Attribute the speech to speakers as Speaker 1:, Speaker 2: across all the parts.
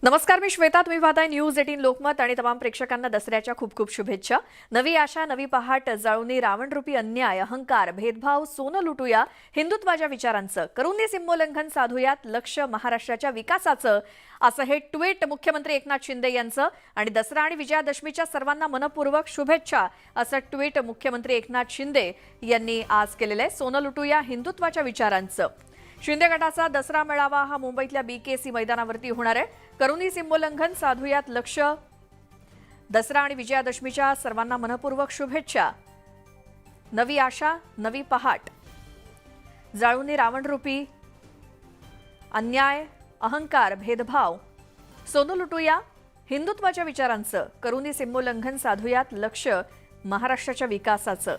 Speaker 1: नमस्कार, मी श्वेता. तुम्ही पाहताय न्यूज 18 लोकमत आणि तमाम प्रेक्षकांना दसऱ्याच्या खूप खूप शुभेच्छा. नवी आशा, नवी पहाट, जाळूनी रावणरूपी अन्याय, अहंकार, भेदभाव, सोनं लुटूया, हिंदुत्वाच्या विचारांचं, करूनी सीमोल्लंघन साधूयात, लक्ष महाराष्ट्राच्या विकासाचं, असं हे ट्विट मुख्यमंत्री एकनाथ शिंदे यांचं. आणि दसरा आणि विजयादशमीच्या सर्वांना मनपूर्वक शुभेच्छा असं ट्विट मुख्यमंत्री एकनाथ शिंदे यांनी आज केलेलं आहे. सोनं लुटूया, हिंदुत्वाच्या विचारांचं. शिंदे गटाचा दसरा मेळावा हा मुंबईतल्या बीकेसी मैदानावरती होणार आहे. करूनी सीमोल्लंघन साधूयात, लक्ष. दसरा आणि विजयादशमीच्या सर्वांना मनपूर्वक शुभेच्छा. नवी आशा, नवी पहाट, जाळूनी रावणरूपी अन्याय, अहंकार, भेदभाव, सोनं लुटूया, हिंदुत्वाच्या विचारांचं, करूनी सीमोल्लंघन साधूयात, लक्ष महाराष्ट्राच्या विकासाचं,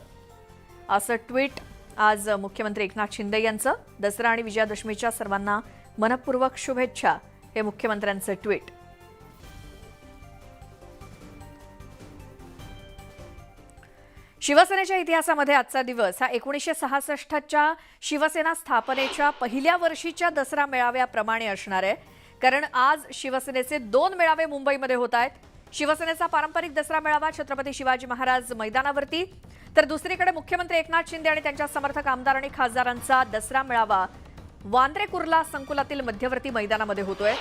Speaker 1: असं ट्विट आज मुख्यमंत्री एकनाथ शिंदे यांचं. दसरा आणि विजयादशमीच्या सर्वांना मनपूर्वक शुभेच्छा, हे मुख्यमंत्र्यांचं ट्विट. शिवसेनेच्या इतिहासामध्ये आजचा दिवस हा 1966च्या शिवसेना स्थापनेच्या पहिल्या वर्षीच्या दसरा मेळाव्याप्रमाणे असणार आहे. कारण आज शिवसेनेचे 2 मेळावे मुंबईमध्ये होत आहेत. शिवसेनेचा पारंपरिक दसरा मेळावा छत्रपती शिवाजी महाराज मैदानावरती, तर दुसरीकडे मुख्यमंत्री एकनाथ शिंदे आणि त्यांच्या समर्थक आमदार आणि खासदारांचा दसरा मेळावा वांद्रे कुर्ला संकुलातील मध्यवर्ती मैदानामध्ये होतोय.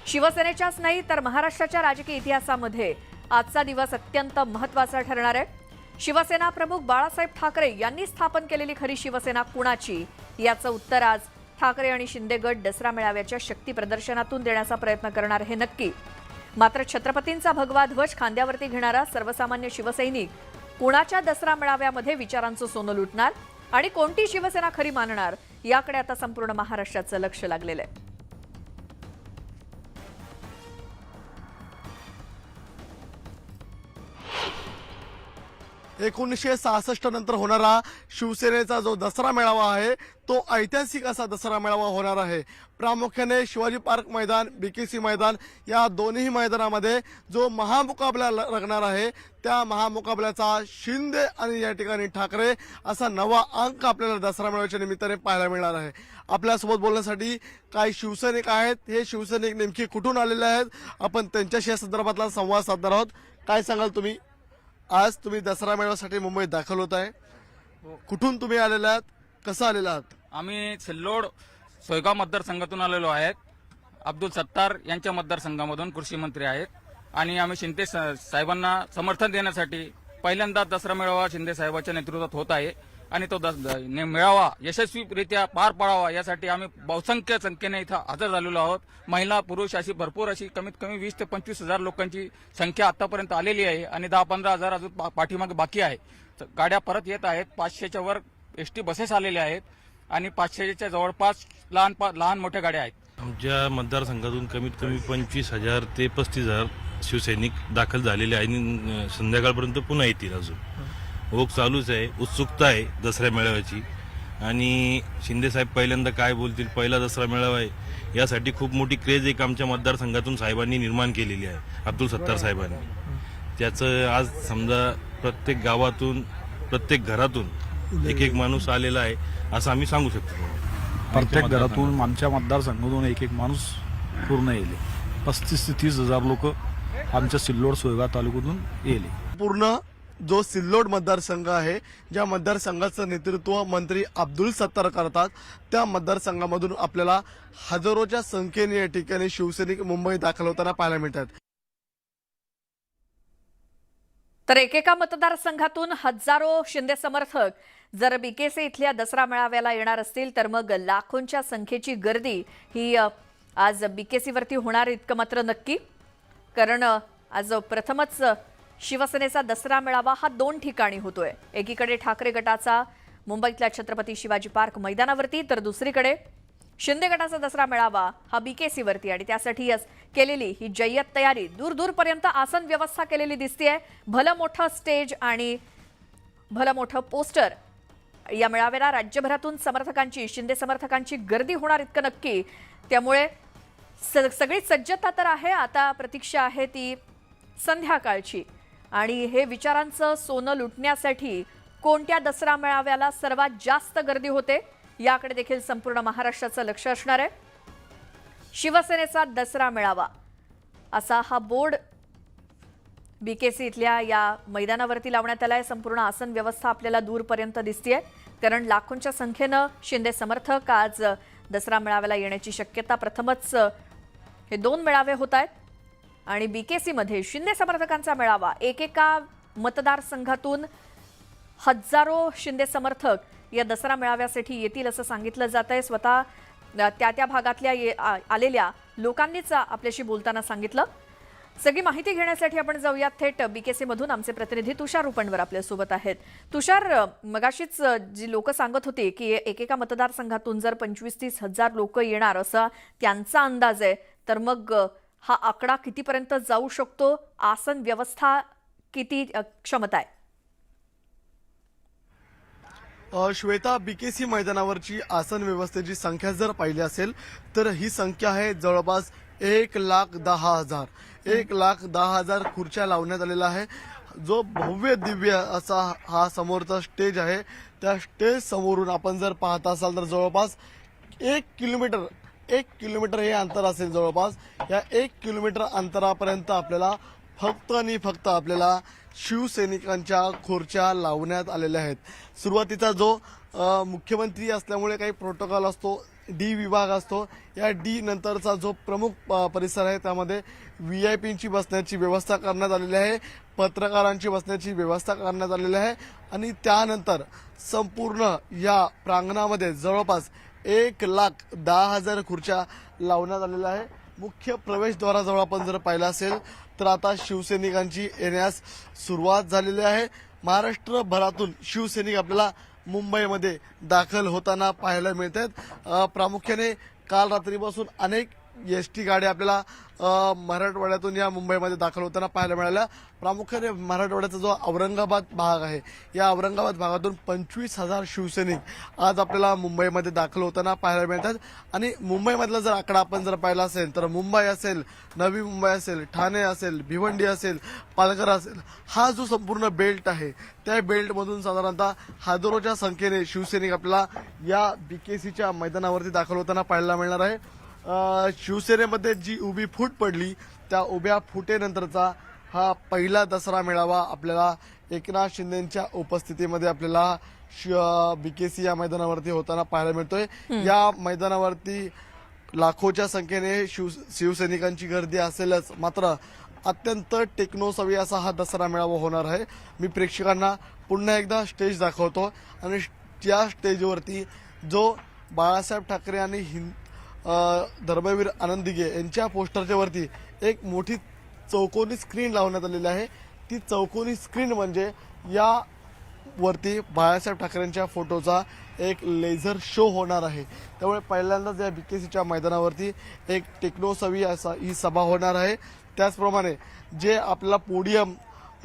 Speaker 1: शिवसेनेच्याच नाही तर महाराष्ट्राच्या राजकीय इतिहासामध्ये आजचा दिवस अत्यंत महत्त्वाचा ठरणार आहे. शिवसेना प्रमुख बाळासाहेब ठाकरे यांनी स्थापन केलेली खरी शिवसेना कुणाची, याचं उत्तर आज ठाकरे आणि शिंदे गट दसरा मेळाव्याच्या शक्ती प्रदर्शनातून देण्याचा प्रयत्न करणार हे नक्की. मात्र छत्रपतींचा भगवा ध्वज खांद्यावरती घेणारा सर्वसामान्य शिवसैनिक कुणाच्या दसरा मेळाव्यामध्ये विचारांचं सोनं लुटणार आणि कोणती शिवसेना खरी मानणार, याकडे आता संपूर्ण महाराष्ट्राचं लक्ष लागलेलं आहे.
Speaker 2: 1966 नंतर होणारा शिवसेनेचा जो दसरा मेळावा आहे तो ऐतिहासिक असा दसरा मेळावा होणार आहे. प्रामुख्याने शिवाजी पार्क मैदान, बीकेसी मैदान या दोन्ही मैदानामध्ये जो महामुकाबला रंगणार आहे त्या महामुकाबल्याचा शिंदे आणि या ठिकाणी ठाकरे असा नवा अंक आपल्याला दसरा मेळाव्याच्या निमित्ताने पाहायला मिळणार आहे. आपल्यासोबत बोलण्यासाठी काही शिवसैनिक आहेत. हे शिवसैनिक नेमके कुठून आलेले आहेत, आपण त्यांच्याशी या संदर्भातला संवाद साधणार आहोत. काय सांगाल तुम्ही? आज तुम्ही दसरा मेळाव्यासाठी मुंबईत दाखल होत आहे, कुठून तुम्ही आलेला आहात, कसं आलेला आहात?
Speaker 3: आम्ही सिल्लोड सोयगाव मतदारसंघातून आलेलो आहेत. अब्दुल सत्तार यांच्या मतदारसंघामधून कृषी मंत्री आहेत आणि आम्ही शिंदे साहेबांना समर्थन देण्यासाठी पहिल्यांदा दसरा मेळावा शिंदे साहेबांच्या नेतृत्वात होत आहे आणि तो मेळावा यशस्वीरित्या पार पाडावा यासाठी आम्ही बहुसंख्य संख्येने इथं हजर झालेलो आहोत. महिला, पुरुष अशी भरपूर अशी कमीत कमी 20 ते 25 हजार लोकांची संख्या आतापर्यंत आलेली आहे आणि 10-15 हजार अजून पाठीमागे बाकी आहे. गाड्या परत येत आहेत. 500च्या वर एसटी बसेस आलेल्या आहेत आणि 500च्या जवळपास लहान मोठ्या गाड्या आहेत.
Speaker 4: आमच्या मतदारसंघातून कमीत कमी 25,000 ते 35,000 शिवसैनिक दाखल झालेले आहे आणि संध्याकाळपर्यंत पुन्हा येतील. अजून ओघ चालूच आहे, उत्सुकता आहे दसऱ्या मेळाव्याची आणि शिंदे साहेब पहिल्यांदा काय बोलतील, पहिला दसरा मेळावा आहे यासाठी खूप मोठी क्रेज एक आमच्या मतदारसंघातून साहेबांनी निर्माण केलेली आहे, अब्दुल सत्तार साहेबांनी. त्याचं आज समजा प्रत्येक गावातून प्रत्येक घरातून एक माणूस आलेला आहे असं आम्ही सांगू शकतो.
Speaker 5: प्रत्येक घरातून आमच्या मतदारसंघातून एक माणूस पूर्ण येईल. 35 ते 30 हजार लोक आमच्या सिल्लोड सोयगाव तालुक्यातून येईल.
Speaker 2: पूर्ण जो सिल्लोड मतदारसंघ आहे, ज्या मतदारसंघाचं नेतृत्व मंत्री अब्दुल सत्तार करतात, त्या मतदारसंघामधून आपल्याला हजारोच्या संख्येने या ठिकाणी शिवसैनिक मुंबईत दाखल होताना पाहायला मिळतात.
Speaker 1: तर एकेका मतदारसंघातून हजारो शिंदे समर्थक जर बीकेसी इथल्या दसरा मेळाव्याला येणार असतील तर मग लाखोंच्या संख्येची गर्दी ही आज बीकेसीवरती होणार इतकं मात्र नक्की. कारण आज प्रथमच शिवसेनेचा दसरा मेळावा हा 2 ठिकाणी होतोय. एकीकडे ठाकरे गटाचा मुंबईतल्या छत्रपती शिवाजी पार्क मैदानावरती, तर दुसरीकडे शिंदे गटाचा दसरा मेळावा हा बीकेसीवरती. आणि त्यासाठी केलेली ही जय्यत तयारी, दूरपर्यंत आसन व्यवस्था केलेली दिसतेय. भलं मोठं स्टेज आणि भलं मोठं पोस्टर. या मेळाव्याला राज्यभरातून शिंदे समर्थकांची गर्दी होणार इतकं नक्की. त्यामुळे सगळी सज्जता तर आहे. आता प्रतीक्षा आहे ती संध्याकाळची आणि हे विचारांचं सोनं लुटण्यासाठी कोणत्या दसरा मेळाव्याला सर्वात जास्त गर्दी होते याकडे देखील संपूर्ण महाराष्ट्राचं लक्ष असणार आहे. शिवसेनेचा दसरा मेळावा असा हा बोर्ड बीकेसी इथल्या या मैदानावरती लावण्यात आलाय. संपूर्ण आसन व्यवस्था आपल्याला दूरपर्यंत दिसतेय, कारण लाखोंच्या संख्येनं शिंदे समर्थक आज दसरा मेळाव्याला येण्याची शक्यता. प्रथमच हे 2 मेळावे होत आहेत आणि बीकेसी मध्ये शिंदे समर्थकांचा मेळावा. एकेका मतदारसंघातून हजारो शिंदे समर्थक या दसरा मेळाव्यासाठी येतील असं सांगितलं जात आहे. स्वतः त्या भागातल्या आलेल्या लोकांनीच आपल्याशी बोलताना सांगितलं. सगळी माहिती घेण्यासाठी आपण जाऊयात थेट बीकेसी मधून. आमचे प्रतिनिधी तुषार रुपणवर आपल्यासोबत आहेत. तुषार, मगाशीच जी लोक सांगत होती की एकेका मतदारसंघातून जर 25-30 हजार लोक येणार असा त्यांचा अंदाज आहे, तर मग हा आकडा कितीपर्यंत जाऊ शकतो? आसन व्यवस्था किती क्षमता आहे?
Speaker 2: श्वेता, बीकेसी मैदानावरची आसन व्यवस्थेची संख्या जर पाहिली असेल तर ही संख्या आहे जवळपास 1,10,000. 1,10,000 खुर्च्या लावण्यात आलेल्या आहे. जो भव्य दिव्य असा हा समोरचा स्टेज आहे, त्या स्टेज समोरून आपण जर पाहत असाल तर जवळपास 1 किलोमीटर हे अंतर असेल. जवळपास या 1 किलोमीटर अंतरापर्यंत आपल्याला फक्त आणि फक्त आपल्याला शिवसैनिकांच्या खुर्च्या लावण्यात आलेल्या आहेत. सुरुवातीचा जो मुख्यमंत्री असल्यामुळे काही प्रोटोकॉल असतो, डी विभाग असतो. या डी नंतरचा जो प्रमुख परिसर आहे त्यामध्ये व्हीआयपींची बसण्याची व्यवस्था करण्यात आलेली आहे, पत्रकारांची बसण्याची व्यवस्था करण्यात आलेली आहे आणि त्यानंतर संपूर्ण या प्रांगणामध्ये जवळपास 1,10,000 खुर्च्या लावण्यात आलेल्या आहे. मुख्य प्रवेशद्वाराजवळ आपण जर पाहिलं असेल तर आता शिवसैनिकांची येण्यास सुरुवात झालेली आहे. महाराष्ट्रभरातून शिवसैनिक आपल्याला मुंबईमध्ये दाखल होताना पाहायला मिळत आहेत. प्रामुख्याने काल रात्रीपासून अनेक एसटी गाड्या आपल्याला मराठवाड्यातून या मुंबईमध्ये दाखल होताना पाहायला मिळाल्या. प्रामुख्याने मराठवाड्याचा जो औरंगाबाद भाग आहे, या औरंगाबाद भागातून 25,000 शिवसैनिक आज आपल्याला मुंबईमध्ये दाखल होताना पाहायला मिळतात. आणि मुंबईमधला जर आकडा आपण जर पाहिला असेल तर मुंबई असेल, नवी मुंबई असेल, ठाणे असेल, भिवंडी असेल, पालघर असेल, हा जो संपूर्ण बेल्ट आहे त्या बेल्टमधून साधारणतः हजारोच्या संख्येने शिवसैनिक आपल्याला या बीकेसीच्या मैदानावरती दाखल होताना पाहायला मिळणार आहे. शिवसेनेमध्ये जी उभी फूट पडली त्या उभ्या फुटेनंतरचा हा पहिला दसरा मेळावा आपल्याला एकनाथ शिंदेच्या उपस्थितीमध्ये आपल्याला बीकेसी या मैदानावरती होताना पाहायला मिळतोय. या मैदानावरती लाखोच्या संख्येने शिवसैनिकांची गर्दी असेलच, मात्र अत्यंत टेक्नोसवी असा हा दसरा मेळावा होणार आहे. मी प्रेक्षकांना पुन्हा एकदा स्टेज दाखवतो आणि त्या स्टेजवरती जो बाळासाहेब ठाकरे आणि धर्मवीर आनंद दिघे यांच्या पोस्टरच्या वरती एक मोठी चौकोनी स्क्रीन लावण्यात आलेली आहे. ती चौकोनी स्क्रीन म्हणजे या वरती बाळासाहेब ठाकरेंच्या फोटोचा एक लेझर शो होणार आहे. त्यामुळे पहिल्यांदाच या बीकेसीच्या मैदानावरती एक टेक्नोसवी असा ही सभा होणार आहे. त्याचप्रमाणे जे आपला पोडियम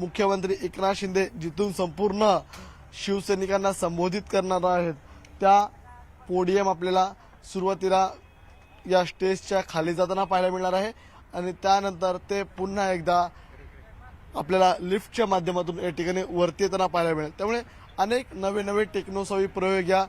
Speaker 2: मुख्यमंत्री एकनाथ शिंदे जिथून संपूर्ण शिवसैनिकांना संबोधित करणार आहेत, त्या पोडियम आपल्याला सुरुवातीला या स्टेजच्या खाली जाताना पाहायला मिळणार आहे आणि त्यानंतर ते पुन्हा एकदा आपल्याला लिफ्टच्या माध्यमातून या ठिकाणी वरती येताना पाहायला मिळेल. त्यामुळे अनेक नवे नवे टेक्नोसवी प्रयोग या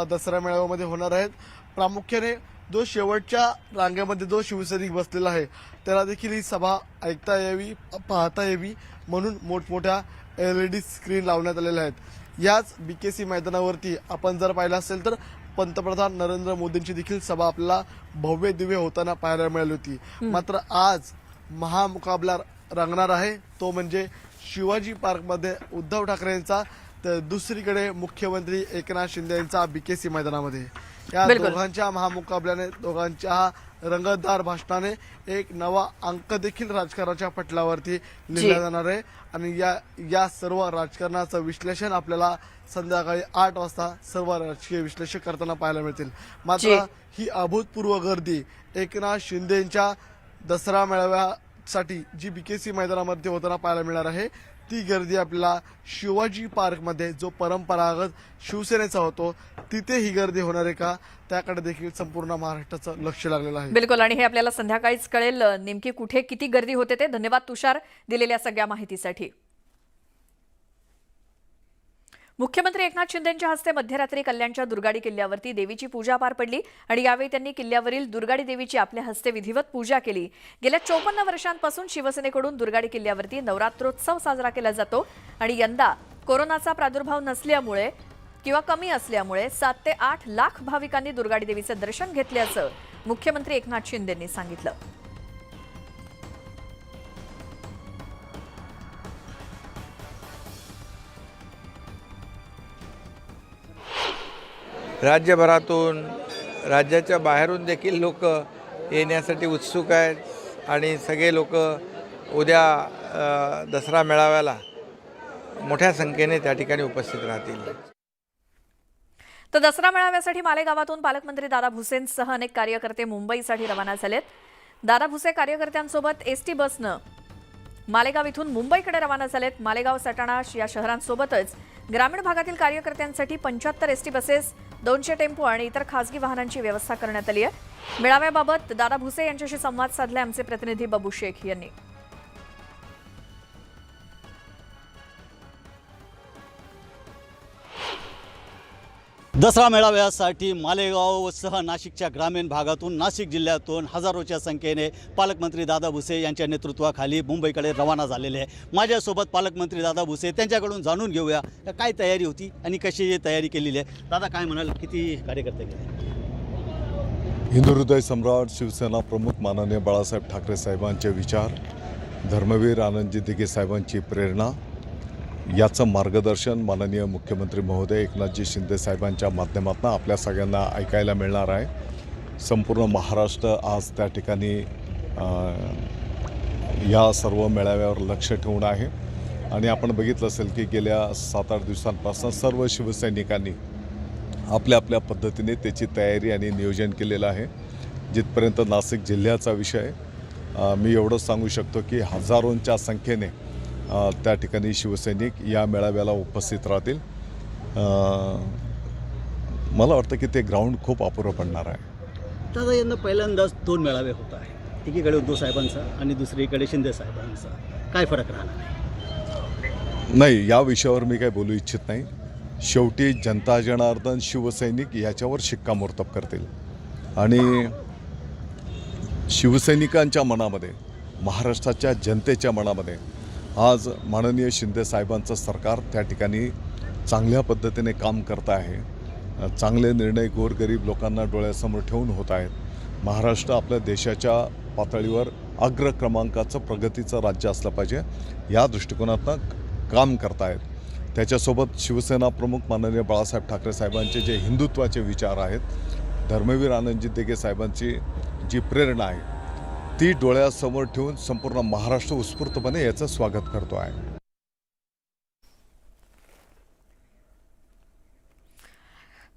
Speaker 2: दसरा मेळाव्यामध्ये होणार आहेत. प्रामुख्याने जो शेवटच्या रांगेमध्ये जो शिवसैनिक बसलेला आहे त्याला देखील ही सभा ऐकता यावी, पाहता यावी म्हणून मोठमोठ्या LED स्क्रीन लावण्यात आलेल्या आहेत. याच बीकेसी मैदानावरती आपण जर पाहिलं असेल तर पंतप्रधान नरेंद्र मोदींची देखील सभा आपल्याला भव्य दिव्य होताना पाहायला मिळाली होती. मात्र आज महामुकाबला रंगणार आहे, तो म्हणजे शिवाजी पार्कमध्ये उद्धव ठाकरे यांचा, तर दुसरीकडे मुख्यमंत्री एकनाथ शिंदे यांचा बीकेसी मैदानामध्ये. या दोघांच्या महामुकाबल्याने, दोघांच्या रंगतदार भाषणाने एक नवा अंक देखील राजकारणाच्या पटलावरती लिहिला जाणार आहे आणि या सर्व राजकारणाचं विश्लेषण आपल्याला संध्याकाळी 8 वाजता सर्व राजकीय विश्लेषक करताना पाहायला मिळतील. मात्र ही अभूतपूर्व गर्दी एकनाथ शिंदेच्या दसरा मेळाव्यासाठी जी बीकेसी मैदानामध्ये होताना पाहायला मिळणार आहे, ती गर्दी आपल्याला शिवाजी पार्कमध्ये जो परंपरागत शिवसेनेचा होतो तिथे ही गर्दी होणार आहे का, त्याकडे देखील संपूर्ण महाराष्ट्राचं लक्ष लागलेलं आहे.
Speaker 1: बिलकुल, आणि हे आपल्याला संध्याकाळीच कळेल नेमकी कुठे किती गर्दी होते ते. धन्यवाद तुषार दिलेल्या सगळ्या माहितीसाठी. मुख्यमंत्री एकनाथ शिंदेंच्या हस्ते मध्यरात्री कल्याणच्या दुर्गाडी किल्ल्यावरती देवीची पूजा पार पडली आणि यावेळी त्यांनी किल्ल्यावरील दुर्गाडी देवीची आपल्या हस्ते विधिवत पूजा केली। गेल्या 54 वर्षांपासून शिवसेनेकडून दुर्गाडी किल्ल्यावरती नवरात्रोत्सव साजरा केला जातो आणि यंदा कोरोनाचा प्रादुर्भाव नसल्यामुळे किंवा कमी असल्यामुळे 7 ते 8 लाख भाविकांनी दुर्गाडी देवीचे दर्शन घेतल्याचं मुख्यमंत्री एकनाथ शिंदेंनी सांगितलं।
Speaker 6: राज्यभरातून राज्याच्या बाहेरून देखील लोक येण्यासाठी उत्सुक आहेत आणि सगळे लोक उद्या दसरा मेळाव्याला मोठ्या संख्येने त्या ठिकाणी उपस्थित राहतील।
Speaker 1: तर दसरा मेळाव्यासाठी मालेगावातून पालकमंत्री दादा भुसेंसह अनेक कार्यकर्ते मुंबईसाठी रवाना झालेत। दादा भुसे कार्यकर्त्यांसोबत एसटी बसनं मालेगाव इथून मुंबईकडे रवाना झालेत। मालेगाव, सटाणा या शहरांसोबतच ग्रामीण भागातील कार्यकर्त्यांसाठी 75 एसटी बसेस, 200 टेम्पो आणि इतर खासगी वाहनांची व्यवस्था करण्यात आली आहे। मेळाव्याबाबत दादा भुसे यांच्याशी संवाद साधले आमचे प्रतिनिधी बाबू शेख यांनी।
Speaker 7: दसरा मेळाव्यासाठी मालेगावसह नाशिकच्या ग्रामीण भागातून, नाशिक जिल्ह्यातून हजारोच्या संख्येने पालकमंत्री दादा भुसे यांच्या नेतृत्वाखाली मुंबईकडे रवाना झालेले आहे। माझ्यासोबत पालकमंत्री दादा भुसे, त्यांच्याकडून जाणून घेऊया काय तयारी होती आणि कशी तयारी केलेली आहे। दादा, काय म्हणाल, किती कार्यकर्ते गेले?
Speaker 8: हिंदू हृदय सम्राट शिवसेना प्रमुख माननीय बाळासाहेब ठाकरे साहेबांचे विचार, धर्मवीर आनंदजी दिघे साहेबांची प्रेरणा याचं मार्गदर्शन माननीय मुख्यमंत्री महोदय एकनाथजी शिंदे साहेबांच्या माध्यमातून आपल्या सगळ्यांना ऐकायला मिळणार आहे। संपूर्ण महाराष्ट्र आज त्या ठिकाणी या सर्व मेळाव्यावर लक्ष ठेवून आहे आणि आपण बघितलं असेल की गेल्या 7-8 दिवसांपासून सर्व शिवसैनिकांनी आपल्या आपल्या पद्धतीने त्याची तयारी आणि नियोजन केलेलं आहे। जिथपर्यंत नाशिक जिल्ह्याचा विषय, मी एवढंच सांगू शकतो की हजारोंच्या संख्येने त्या ठिकाणी शिवसैनिक या मेळाव्याला उपस्थित राहतील। मला वाटतं की ते ग्राउंड खूप अपुरं पडणार आहे।
Speaker 7: दादा, यांना पहिल्यांदाच 2 मेळावे होत आहे, एकीकडे उद्धव साहेबांचा आणि दुसरीकडे शिंदे साहेबांचा, काय फरक राहणार
Speaker 8: नाही, या विषयावर मी काही बोलू इच्छित नाही। शेवटी जनता जनार्दन, शिवसैनिक याच्यावर शिक्कामोर्तब करतील आणि शिवसैनिकांच्या मनामध्ये, महाराष्ट्राच्या जनतेच्या मनामध्ये आज माननीय शिंदे साहेबांचं सरकार त्या ठिकाणी चांगल्या पद्धतीने काम करत आहे। चांगले निर्णय गोरगरीब लोकांना डोळ्यासमोर ठेवून होत आहेत। महाराष्ट्र आपल्या देशाच्या पातळीवर अग्र क्रमांकाचं प्रगतीचं राज्य असलं पाहिजे या दृष्टिकोनातून काम करत आहेत। त्याच्यासोबत शिवसेना प्रमुख माननीय बाळासाहेब ठाकरे साहेबांचे जे हिंदुत्वाचे विचार आहेत, धर्मवीर आनंदजी दिघे साहेबांची जी प्रेरणा आहे ती डोळ्यासमोर ठेवून संपूर्ण महाराष्ट्र उत्स्फूर्तपणे याचं स्वागत करतो आहे।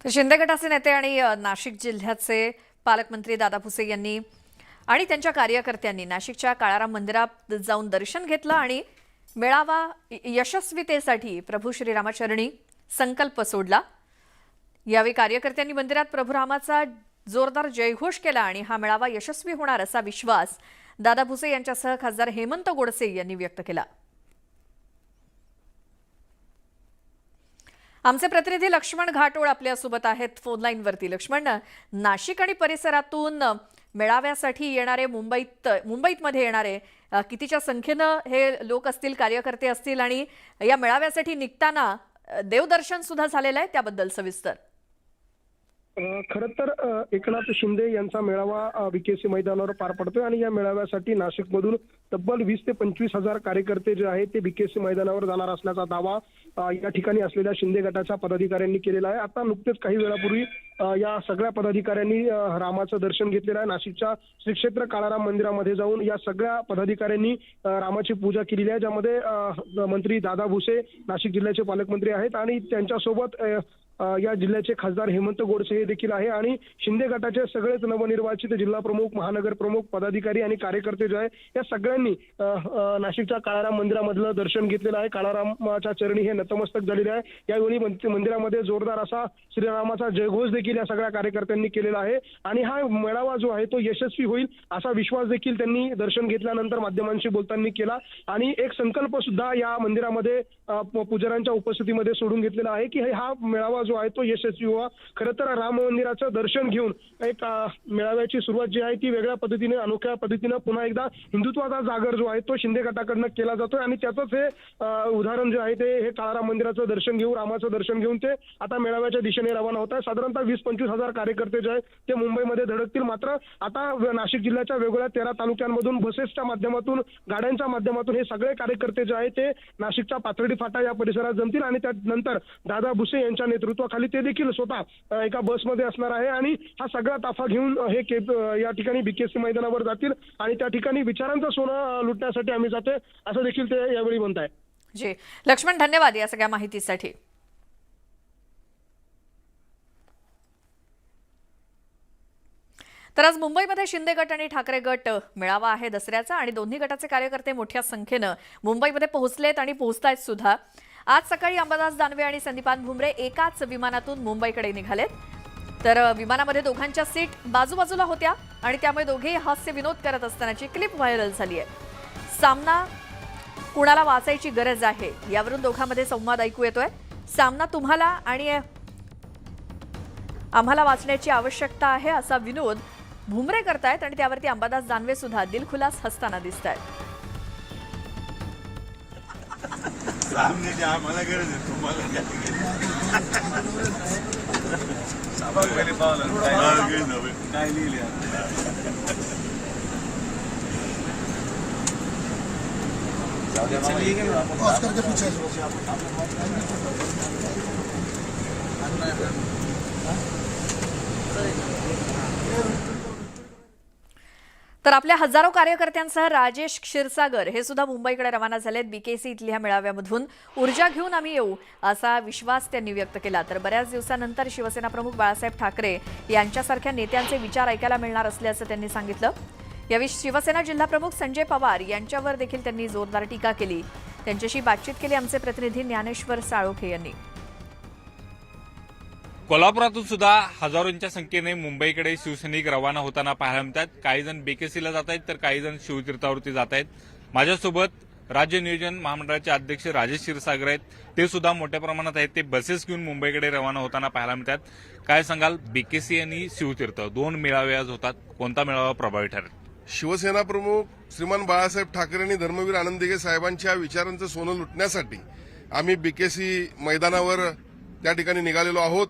Speaker 1: तर शिंदे गटाचे नेते आणि नाशिक जिल्ह्याचे पालकमंत्री दादा भुसे यांनी आणि त्यांच्या कार्यकर्त्यांनी नाशिकच्या काळाराम मंदिरात जाऊन दर्शन घेतलं आणि मेळावा यशस्वीतेसाठी प्रभू श्रीरामाचरणी संकल्प सोडला। यावेळी कार्यकर्त्यांनी मंदिरात प्रभू रामाचा जोरदार जयघोष केला आणि हा मेळावा यशस्वी होणार असा विश्वास दादा भुसे यांच्यासह खासदार हेमंत गोडसे यांनी व्यक्त केला। आमचे प्रतिनिधी लक्ष्मण घाटोळ आपल्यासोबत आहेत फोन लाईनवरती। लक्ष्मण, नाशिक आणि परिसरातून मेळाव्यासाठी येणारे मुंबईमध्ये येणारे कितीच्या संख्येनं हे लोक असतील, कार्यकर्ते असतील आणि या मेळाव्यासाठी निघताना देवदर्शन सुद्धा झालेलं आहे, त्याबद्दल सविस्तर।
Speaker 9: खरं तर एकनाथ शिंदे यांचा मेळावा बीकेसी मैदानावर पार पडतोय आणि या मेळाव्यासाठी नाशिकमधून तब्बल 20 ते 25 हजार कार्यकर्ते जे आहेत ते बीकेसी मैदानावर जाणार असल्याचा दावा या ठिकाणी असलेल्या शिंदे गटाच्या पदाधिकाऱ्यांनी केलेला आहे। आता नुकतेच काही वेळापूर्वी या सगळ्या पदाधिकाऱ्यांनी रामाचं दर्शन घेतलेलं आहे। नाशिकच्या श्री क्षेत्र काळाराम मंदिरामध्ये जाऊन या सगळ्या पदाधिकाऱ्यांनी रामाची पूजा केलेली आहे, ज्यामध्ये मंत्री दादा भुसे नाशिक जिल्ह्याचे पालकमंत्री आहेत आणि त्यांच्यासोबत या जिल्ह्याचे खासदार हेमंत गोडसे हे देखील आहे आणि शिंदे गटाचे सगळेच नवनिर्वाचित जिल्हा प्रमुख, महानगर प्रमुख, पदाधिकारी आणि कार्यकर्ते जे आहे या सगळ्यांनी नाशिकच्या काळाराम मंदिरामधलं दर्शन घेतलेलं आहे. काळारामाच्या चरणी हे नतमस्तक झालेले आहे. यावेळी मंदिरामध्ये जोरदार असा श्रीरामाचा जयघोष देखील या सगळ्या कार्यकर्त्यांनी केलेला आहे आणि हा मेळावा जो आहे तो यशस्वी होईल असा विश्वास देखील त्यांनी दर्शन घेतल्यानंतर माध्यमांशी बोलताना केला आणि एक संकल्प सुद्धा या मंदिरामध्ये पुजाऱ्यांच्या उपस्थितीमध्ये सोडून घेतलेला आहे की हा मेळावा जो आहे तो यशस्वी व्हावा. खरं तर राम मंदिराचं दर्शन घेऊन एक मेळाव्याची सुरुवात जी आहे ती वेगळ्या पद्धतीने, अनोख्या पद्धतीने पुन्हा एकदा हिंदुत्वाचा जागर जो आहे तो शिंदे गटाकडनं केला जातोय आणि त्याचंच हे उदाहरण जे आहे ते हे काळाराम मंदिराचं दर्शन घेऊन, रामाचं दर्शन घेऊन ते आता मेळाव्याच्या दिशेने रवाना होत आहे. साधारणतः 20-25 हजार कार्यकर्ते जे आहेत ते मुंबईमध्ये धडकतील. मात्र आता नाशिक जिल्ह्याच्या वेगवेगळ्या 13 तालुक्यांमधून बसेसच्या माध्यमातून, गाड्यांच्या माध्यमातून हे सगळे कार्यकर्ते जे आहेत ते नाशिकच्या पाथर्डी फाटा या परिसरात जमतील आणि त्यानंतर दादा भुसे यांच्या नेतृत्वाखाली ते देखील स्वतः एका बसमध्ये असणार आहे आणि हा सगळा ताफा घेऊन हे या ठिकाणी बीकेसी मैदानावर जातील आणि त्या ठिकाणी विचारांचं सोनं लुटण्यासाठी आम्ही जाते असं देखील ते यावेळी म्हणत आहे.
Speaker 1: जी लक्ष्मण, धन्यवाद या सगळ्या माहितीसाठी. तर आज मुंबईमध्ये शिंदे गट आणि ठाकरे गट मेळावा आहे दसऱ्याचा आणि दोन्ही गटाचे कार्यकर्ते मोठ्या संख्येनं मुंबईमध्ये पोहोचलेत आणि पोहोचतायत सुद्धा. आज सकाळी अंबादास दानवे आणि संदीपान भुमरे एकाच विमानातून मुंबईकडे निघालेत. तर विमानामध्ये दोघांच्या सीट बाजूबाजूला होत्या आणि त्यामुळे दोघेही हास्य विनोद करत असतानाची क्लिप व्हायरल झाली आहे. सामना कुणाला वाचायची गरज आहे यावरून दोघांमध्ये संवाद ऐकू येतोय. सामना तुम्हाला आणि आम्हाला वाचण्याची आवश्यकता आहे असा विनोद भुमरे करतायत आणि त्यावरती अंबादास दानवे सुद्धा दिलखुलास हसताना दिसत आहेत. तर आपल्या हजारो कार्यकर्त्यांसह राजेश क्षीरसागर हे सुद्धा मुंबईकडे रवाना झालेत. बीकेसी इथल्या मेळाव्यामधून ऊर्जा घेऊन आम्ही येऊ असा विश्वास त्यांनी व्यक्त केला. तर बऱ्याच दिवसानंतर शिवसेना प्रमुख बाळासाहेब ठाकरे यांच्यासारख्या नेत्यांचे विचार ऐकायला मिळणार असल्याचं त्यांनी सांगितलं. यावेळी शिवसेना जिल्हाप्रमुख संजय पवार यांच्यावर देखील त्यांनी जोरदार टीका केली. त्यांच्याशी बातचीत केली आमचे प्रतिनिधी ज्ञानेश्वर साळोखे यांनी.
Speaker 10: कोल्हापुरातून सुद्धा हजारोंच्या संख्येने मुंबईकडे शिवसैनिक रवाना होताना पाहायला मिळतात. काही जण बीकेसीला जात आहेत तर काही जण शिवतीर्थावरती जात आहेत. माझ्यासोबत राज्य नियोजन महामंडळाचे अध्यक्ष राजेश क्षीरसागर आहेत. ते सुद्धा मोठ्या प्रमाणात आहेत. ते बसेस घेऊन मुंबईकडे रवाना होताना पाहायला मिळतात. काय सांगाल, बीकेसी आणि शिवतीर्थ दोन मेळावे आज होतात, कोणता मेळावा प्रभावी ठरेल?
Speaker 2: शिवसेना प्रमुख श्रीमान बाळासाहेब ठाकरे आणि धर्मवीर आनंद दिघे साहेबांच्या विचारांचं सोनं लुटण्यासाठी आम्ही बीकेसी मैदानावर त्या ठिकाणी निघालेलो आहोत.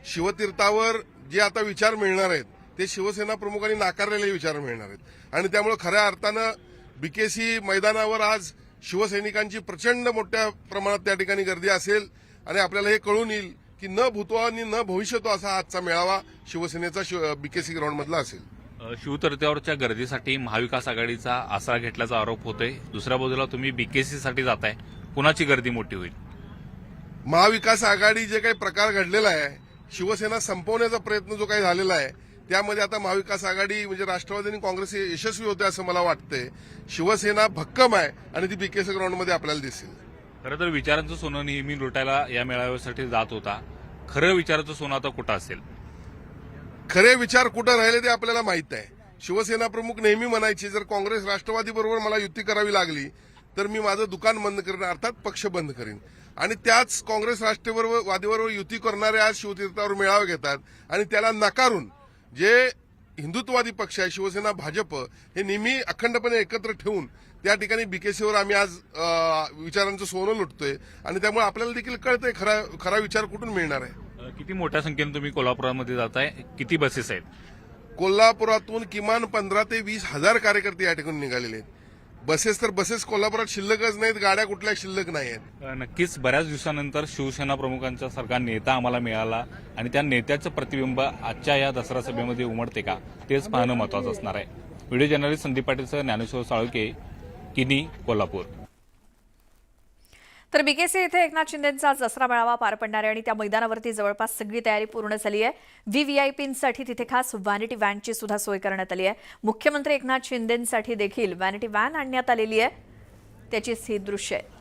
Speaker 2: शिवतीर्थावर जे आता विचार मिळणार आहेत ते शिवसेना प्रमुखांनी नाकारलेले विचार मिळणार आहेत आणि त्यामुळे खऱ्या अर्थानं बीकेसी मैदानावर आज शिवसैनिकांची प्रचंड मोठ्या प्रमाणात त्या ठिकाणी गर्दी असेल आणि आपल्याला हे कळून येईल की न भूतो आणि न भविष्यतो असा आजचा मेळावा शिवसेनेचा बीकेसी ग्राउंडमधला असेल.
Speaker 10: शिवतीर्थावरच्या गर्दीसाठी महाविकास आघाडीचा आसरा घेतल्याचा आरोप होतोय. दुसऱ्या बाजूला तुम्ही बीकेसीसाठी जाताय, कुणाची गर्दी मोठी होईल?
Speaker 2: महाविकास आघाडी जे काही प्रकार घडलेला आहे, शिवसेना संपवण्याचा प्रयत्न जो काही झालेला आहे त्यामध्ये आता महाविकास आघाडी म्हणजे राष्ट्रवादी आणि काँग्रेस यशस्वी होते असं मला वाटतंय. शिवसेना भक्कम आहे आणि ती बीकेसी ग्राउंडमध्ये आपल्याला दिसेल.
Speaker 10: खरं तर विचारांचं सोनं नेहमी लुटायला या मेळाव्यासाठी जात होता. खरं विचाराचं सोनं आता कुठं असेल?
Speaker 2: खरे विचार कुठं राहिले ते आपल्याला माहित आहे. शिवसेना प्रमुख नेहमी म्हणायचे जर काँग्रेस राष्ट्रवादी बरोबर मला युती करावी लागली तर मी माझं दुकान बंद करेन, अर्थात पक्ष बंद करेन. आणि त्याच काँग्रेस राष्ट्रवादीबरोबर युती करणारे आज शिवतीर्थावर मेळावे घेतात आणि त्याला नकारून जे हिंदुत्ववादी पक्ष आहे शिवसेना भाजप हे नेहमी अखंडपणे एकत्र ठेवून त्या ठिकाणी बीकेसीवर आम्ही आज विचारांचं सोनं लुटतोय आणि त्यामुळे आपल्याला देखील कळतंय खरा विचार कुठून मिळणार आहे.
Speaker 10: किती मोठ्या संख्येने तुम्ही कोल्हापुरामध्ये जाताय? किती बसेस आहेत?
Speaker 2: कोल्हापुरातून किमान 15 ते 20 हजार कार्यकर्ते या ठिकाणी निघालेले आहेत. बसेस कोल्हापुरात शिल्लकच नाहीत, गाड्या कुठल्या शिल्लक नाही आहेत.
Speaker 10: नक्कीच बऱ्याच दिवसानंतर शिवसेना प्रमुखांचा सारखा नेता आम्हाला मिळाला आणि त्या नेत्याचं प्रतिबिंब आजच्या या दसरा सभेमध्ये उमटते का तेच पाहणं महत्वाचं असणार आहे. व्हिडिओ जर्नलिस्ट संदीप पाटीलसह ज्ञानेश्वर साळुके, किनी, कोल्हापूर.
Speaker 1: तर बीकेसी येथे एकनाथ शिंदेंचा दसरा मेळावा पार पडणार आहे आणि त्या मैदानावरती जवळपास सगळी तयारी पूर्ण झाली आहे. व्हीव्हीआयपींसाठी तिथे खास व्हॅनिटी व्हॅनची सुद्धा सोय करण्यात आली आहे. मुख्यमंत्री एकनाथ शिंदेंसाठी देखील व्हॅनिटी व्हॅन आणण्यात आलेली आहे. त्याचीच ही दृश्य आहे.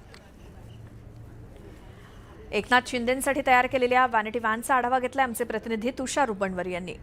Speaker 1: एकनाथ शिंदेंसाठी तयार केलेल्या व्हॅनिटी व्हॅनचा आढावा घेतला आमचे प्रतिनिधी तुषार रुपणवर यांनी.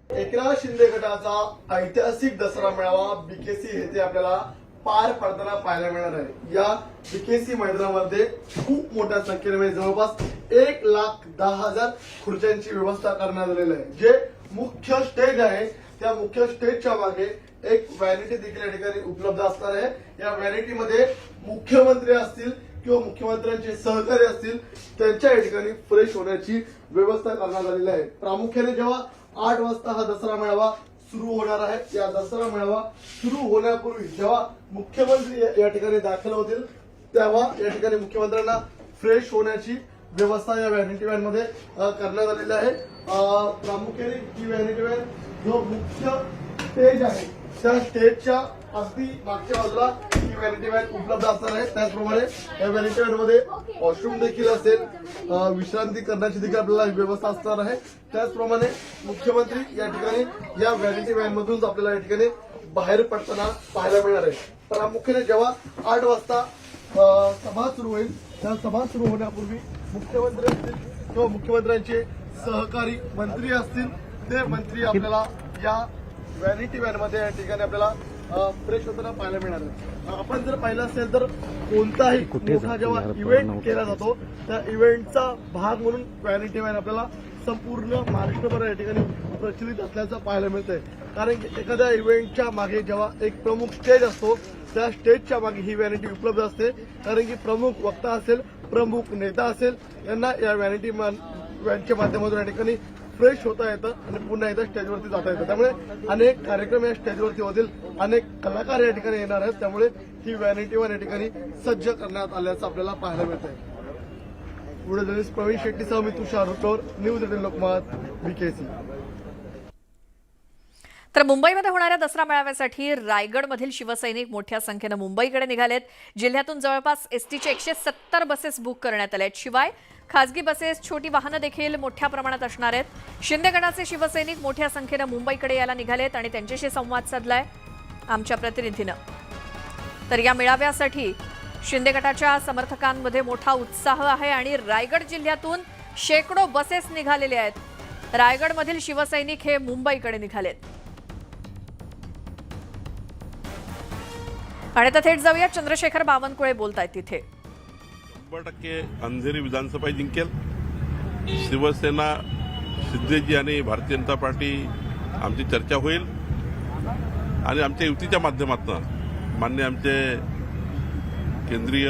Speaker 2: एकनाथ शिंदे गटाचा ऐतिहासिक दसरा मेळावा बीकेसी येथे आपल्याला पार पडताना पाहायला मिळणार आहे. या बीकेसी मैदानामध्ये खूप मोठ्या संख्येने म्हणजे जवळपास 1,10,000 खुर्च्यांची व्यवस्था करण्यात आलेली आहे. जे मुख्य स्टेज आहे त्या मुख्य स्टेजच्या मागे एक व्हॅनिटी देखील या ठिकाणी उपलब्ध असणार आहे. या व्हॅनिटीमध्ये मुख्यमंत्री असतील किंवा मुख्यमंत्र्यांचे सहकारी असतील त्यांच्या या ठिकाणी फ्रेश होण्याची व्यवस्था करण्यात आलेली आहे. प्रामुख्याने जेव्हा 8 वाजता हा दसरा मेळावा सुरू होणार आहे, या दसरा मेळावा सुरू होण्यापूर्वी जेव्हा मुख्यमंत्री या ठिकाणी दाखल होतील तेव्हा या ठिकाणी मुख्यमंत्र्यांना फ्रेश होण्याची व्यवस्था या व्हॅनिटी व्हॅन मध्ये करण्यात आलेली आहे. प्रामुख्याने ही व्हॅनिटी व्हॅन जो मुख्य स्टेज आहे त्या स्टेजच्या अगदी मागच्या बाजूला ही व्हॅनिटी व्हॅन उपलब्ध असणार आहे. त्याचप्रमाणे या व्हॅनिटी व्हॅन मध्ये वॉशरूम देखील असेल, विश्रांती करण्याची देखील आपल्याला व्यवस्था असणार आहे. त्याचप्रमाणे मुख्यमंत्री या ठिकाणी या व्हॅनिटी व्हॅन मधून आपल्याला या ठिकाणी बाहेर पडताना पाहायला मिळणार आहे. प्रामुख्याने जेव्हा 8 वाजता सभा सुरू होईल त्या सभा सुरू होण्यापूर्वी मुख्यमंत्री असतील किंवा मुख्यमंत्र्यांचे सहकारी मंत्री असतील ते मंत्री आपल्याला या व्हॅनिटी व्हॅन मध्ये या ठिकाणी आपल्याला फ्रेश होताना पाहायला मिळणार आहे. आपण जर पाहिलं असेल तर कोणताही मोठा जेव्हा इव्हेंट केला जातो त्या इव्हेंटचा भाग म्हणून व्हॅनिटी व्हॅन आपल्याला संपूर्ण महाराष्ट्रभर या ठिकाणी प्रचलित असल्याचं पाहायला मिळतंय. कारण की एखाद्या इव्हेंटच्या मागे जेव्हा एक प्रमुख स्टेज असतो त्या स्टेजच्या मागे ही व्हॅनिटी उपलब्ध असते. कारण की प्रमुख वक्ता असेल, प्रमुख नेता असेल यांना या व्हॅनिटी व्हॅनच्या माध्यमातून या ठिकाणी फ्रेश होता येतं आणि पुन्हा एकदा स्टेजवरती जाता येतं. त्यामुळे अनेक कार्यक्रम या स्टेजवरती होतील, अनेक कलाकार या ठिकाणी येणार आहेत. त्यामुळे ही व्हॅनिटी व्हॅन या ठिकाणी सज्ज करण्यात आल्याचं आपल्याला पाहायला मिळत आहे. पुढे जर्नलिस्ट प्रवीण शेट्टीसह मी तुषार रुपवर, न्यूज 18 लोकमत, बीकेसी.
Speaker 1: तर मुंबईमध्ये होणाऱ्या दसरा मेळाव्यासाठी रायगडमधील शिवसैनिक मोठ्या संख्येनं मुंबईकडे निघालेत. जिल्ह्यातून जवळपास एसटीचे 170 बसेस बुक करण्यात आल्या आहेत. शिवाय खासगी बसेस, छोटी वाहनं देखील मोठ्या प्रमाणात असणार आहेत. शिंदे गटाचे शिवसैनिक मोठ्या संख्येनं मुंबईकडे यायला निघालेत आणि त्यांच्याशी संवाद साधलाय आमच्या प्रतिनिधीनं. तर या मेळाव्यासाठी शिंदे गटाच्या समर्थकांमध्ये मोठा उत्साह आहे आणि रायगड जिल्ह्यातून शेकडो बसेस निघालेले आहेत. रायगडमधील शिवसैनिक हे मुंबईकडे निघालेत. आणि आता थेट जाऊया, चंद्रशेखर बावनकुळे बोलतायत तिथे.
Speaker 11: 100% अंधेरी विधानसभा जिंकेल. शिवसेना, शिंदेजी आणि भारतीय जनता पार्टी आमची चर्चा होईल आणि आमच्या युतीच्या माध्यमातून मान्य आमचे केंद्रीय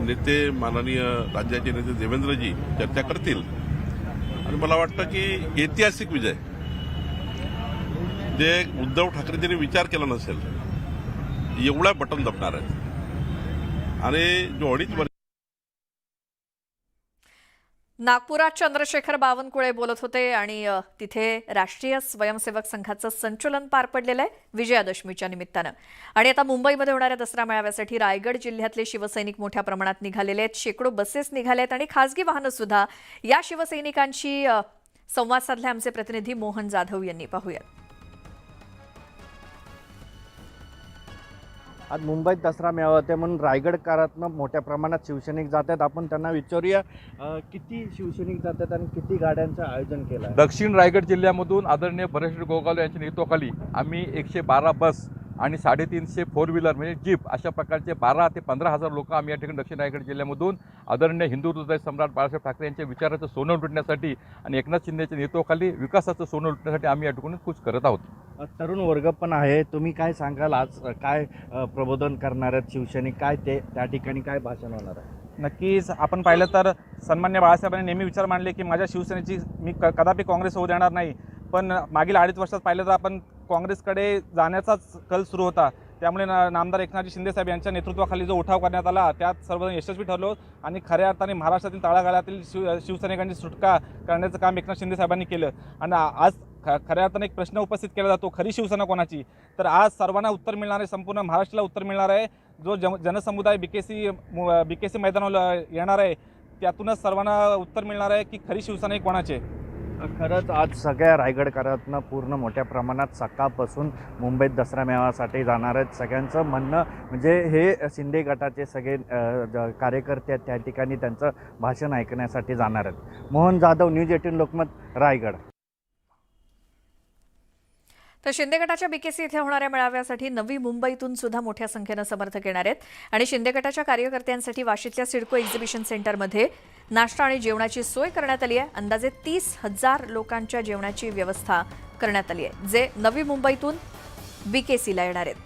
Speaker 11: नेते माननीय राज्याचे नेते देवेंद्रजी चर्चा करतील आणि मला वाटतं की ऐतिहासिक विजय जे उद्धव ठाकरेंनी विचार केला नसेल एवढा बटन दबणार आहेत आणि जो 2.5 वर्ष.
Speaker 1: नागपुरात चंद्रशेखर बावनकुळे बोलत होते आणि तिथे राष्ट्रीय स्वयंसेवक संघाचं संचलन पार पडलेलं आहे विजयादशमीच्या निमित्तानं. आणि आता मुंबईमध्ये होणाऱ्या दसरा मेळाव्यासाठी रायगड जिल्ह्यातले शिवसैनिक मोठ्या प्रमाणात निघालेले आहेत. शेकडो बसेस निघाले आहेत आणि खासगी वाहनं सुद्धा. या शिवसैनिकांशी संवाद साधले आमचे प्रतिनिधी मोहन जाधव यांनी. पाहूयात.
Speaker 12: आज मुंबईत दसरा मेळावा होते म्हणून रायगडकारातनं मोठ्या प्रमाणात शिवसैनिक जात आहेत. आपण त्यांना विचारूया किती शिवसैनिक जातात आणि किती गाड्यांचं आयोजन केलं आहे.
Speaker 13: दक्षिण रायगड जिल्ह्यामधून आदरणीय परेश गोगावले यांच्या नेतृत्वाखाली आम्ही 112 बस आणि 350 4 व्हीलर म्हणजे जीप अशा प्रकारचे 12 ते 15,000 लोक आम्ही या ठिकाणी दक्षिण रायगड जिल्ह्यामधून आदरणीय हिंदू हृदय सम्राट बाळासाहेब ठाकरे यांच्या विचाराचं सोनं लुटण्यासाठी आणि एकनाथ शिंदेच्या नेतृत्वाखाली विकासाचं सोनं लुटण्यासाठी आम्ही या ठिकाणी कूच करत आहोत.
Speaker 12: तरुण वर्ग पण आहे, तुम्ही काय सांगाल आज काय प्रबोधन करणार आहेत शिवसैनिक, काय ते त्या ठिकाणी काय भाषण होणार आहे?
Speaker 13: नक्कीच आपण पाहिलं तर सन्मान्य बाळासाहेबांनी नेहमी विचार मांडले की माझ्या शिवसेनेची मी कदापि काँग्रेस होऊ देणार नाही. पण मागील 2.5 वर्षात पाहिलं तर आपण काँग्रेसकडे जाण्याचाच कल सुरू होता. त्यामुळे नामदार एकनाथजी शिंदेसाहेब यांच्या नेतृत्वाखाली जो उठाव करण्यात आला त्यात सर्वजण यशस्वी ठरलो आणि खऱ्या अर्थाने महाराष्ट्रातील तळागाळातील शिवसैनिकांची सुटका करण्याचं काम एकनाथ शिंदेसाहेबांनी केलं आणि आज खऱ्या अर्थाने एक प्रश्न उपस्थित केला जातो, खरी शिवसेना कोणाची? तर आज सर्वांना उत्तर मिळणार आहे, संपूर्ण महाराष्ट्राला उत्तर मिळणार आहे. जो जनसमुदाय बीकेसी मैदानावर येणार आहे त्यातूनच सर्वांना उत्तर मिळणार आहे की खरी शिवसेना ही कोणाची आहे.
Speaker 12: खरंच आज सगळ्या रायगडकरांना पूर्ण मोठ्या प्रमाणात सकाळपासून मुंबईत दसरा मेळाव्यासाठी जाणार आहेत. सगळ्यांचं म्हणणं म्हणजे हे शिंदे गटाचे सगळे कार्यकर्ते आहेत त्या ठिकाणी त्यांचं भाषण ऐकण्यासाठी जाणार आहेत. मोहन जाधव, न्यूज 18 लोकमत, रायगड.
Speaker 1: तर शिंदे गटाच्या बीकेसी इथे होणाऱ्या मेळाव्यासाठी नवी मुंबईतून सुद्धा मोठ्या संख्येनं समर्थक येणार आहेत आणि शिंदे गटाच्या कार्यकर्त्यांसाठी वाशीतल्या सिडको एक्झिबिशन सेंटरमध्ये नाश्ता आणि जेवणाची सोय करण्यात आली आहे. अंदाजे 30,000 लोकांच्या जेवणाची व्यवस्था करण्यात आली आहे, जे नवी मुंबईतून बीकेसीला येणार आहेत.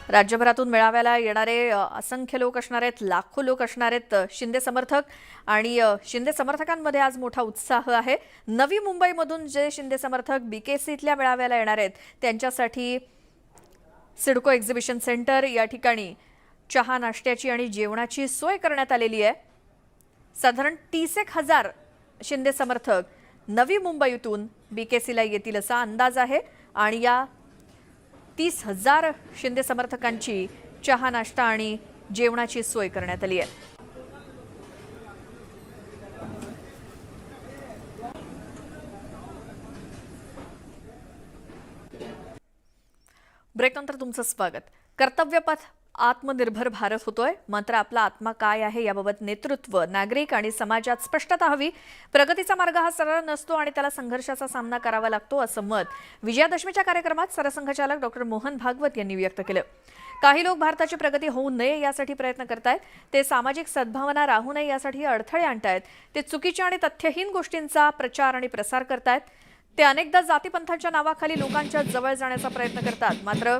Speaker 1: राज्यभरातून मेळाव्याला येणारे असंख्य लोक असणार आहेत, लाखो लोक असणार आहेत शिंदे समर्थक. आणि शिंदे समर्थकांमध्ये आज मोठा उत्साह आहे. नवी मुंबईमधून जे शिंदे समर्थक बीकेसीतल्या मेळाव्याला येणार आहेत त्यांच्यासाठी सिडको एक्झिबिशन सेंटर या ठिकाणी चहा, नाश्त्याची आणि जेवणाची सोय करण्यात आलेली आहे. साधारण 30,000 शिंदे समर्थक नवी मुंबईतून बीकेसीला येतील असा अंदाज आहे आणि या 30,000 शिंदे समर्थकांची चहा, नाश्ता आणि जेवणाची सोय करण्यात आली आहे. ब्रेकनंतर तुमचं स्वागत. कर्तव्यपथ आत्मनिर्भर भारत होतोय, मात्र आपला आत्मा काय आहे याबाबत नेतृत्व, नागरिक आणि समाजात स्पष्टता हवी. प्रगतीचा मार्ग हा सरळ नसतो आणि त्याला संघर्षाचा सामना करावा लागतो असं मत विजयादशमीच्या कार्यक्रमात सरसंघचालक डॉक्टर मोहन भागवत यांनी व्यक्त केलं. काही लोक भारताची प्रगती होऊ नये यासाठी प्रयत्न करतायत, ते सामाजिक सद्भावना राहू नये यासाठी अडथळे आणतायत, ते चुकीच्या आणि तथ्यहीन गोष्टींचा प्रचार आणि प्रसार करतायत, ते अनेकदा जातीपंथांच्या नावाखाली लोकांच्या जवळ जाण्याचा प्रयत्न करतात. मात्र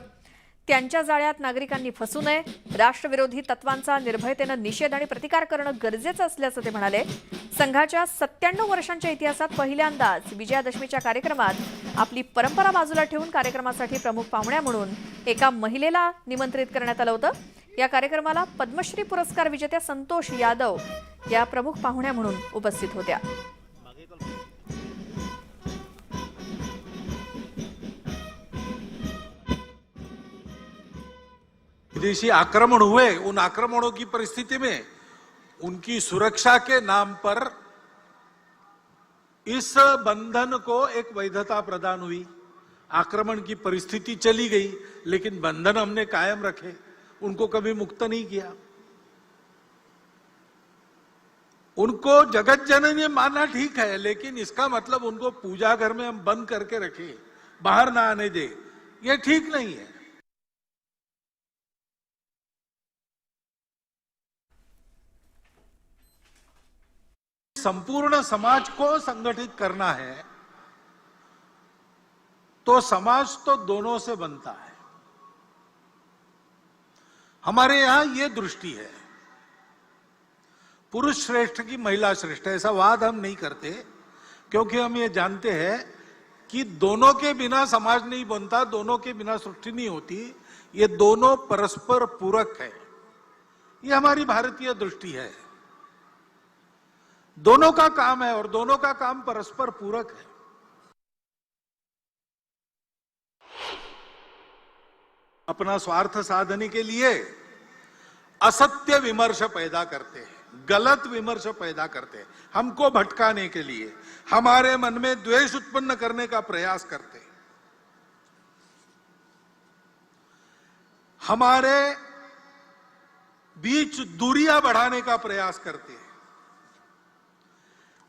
Speaker 1: त्यांच्या जाळ्यात नागरिकांनी फसू नये. राष्ट्रविरोधी तत्वांचा निर्भयतेनं निषेध आणि प्रतिकार करणं गरजेचं असल्याचं ते म्हणाले. संघाच्या 97 वर्षांच्या इतिहासात पहिल्यांदाच विजयादशमीच्या कार्यक्रमात आपली परंपरा बाजूला ठेवून कार्यक्रमासाठी प्रमुख पाहुण्या म्हणून एका महिलेला निमंत्रित करण्यात आलं होतं. या कार्यक्रमाला पद्मश्री पुरस्कार विजेत्या संतोष यादव या प्रमुख पाहुण्या म्हणून उपस्थित होत्या.
Speaker 14: विदेशी आक्रमण हुए, उन आक्रमणों की परिस्थिति में उनकी सुरक्षा के नाम पर इस बंधन को एक वैधता प्रदान हुई. आक्रमण की परिस्थिति चली गई लेकिन बंधन हमने कायम रखे, उनको कभी मुक्त नहीं किया. उनको जगत जननी मानना ठीक है, लेकिन इसका मतलब उनको पूजा घर में हम बंद करके रखे, बाहर ना आने दे, ये ठीक नहीं है. संपूर्ण समाज को संगठित करना है तो समाज तो दोनों से बनता है. हमारे यहां ये दृष्टि है, पुरुष श्रेष्ठ की महिला श्रेष्ठ, ऐसा वाद हम नहीं करते, क्योंकि हम ये जानते हैं कि दोनों के बिना समाज नहीं बनता, दोनों के बिना सृष्टि नहीं होती. ये दोनों परस्पर पूरक है, ये हमारी भारतीय दृष्टि है. दोनों का काम है और दोनों का काम परस्पर पूरक है. अपना स्वार्थ साधने के लिए असत्य विमर्श पैदा करते हैं, गलत विमर्श पैदा करते हैं, हमको भटकाने के लिए, हमारे मन में द्वेष उत्पन्न करने का प्रयास करते हैं, हमारे बीच दूरियां बढ़ाने का प्रयास करते हैं.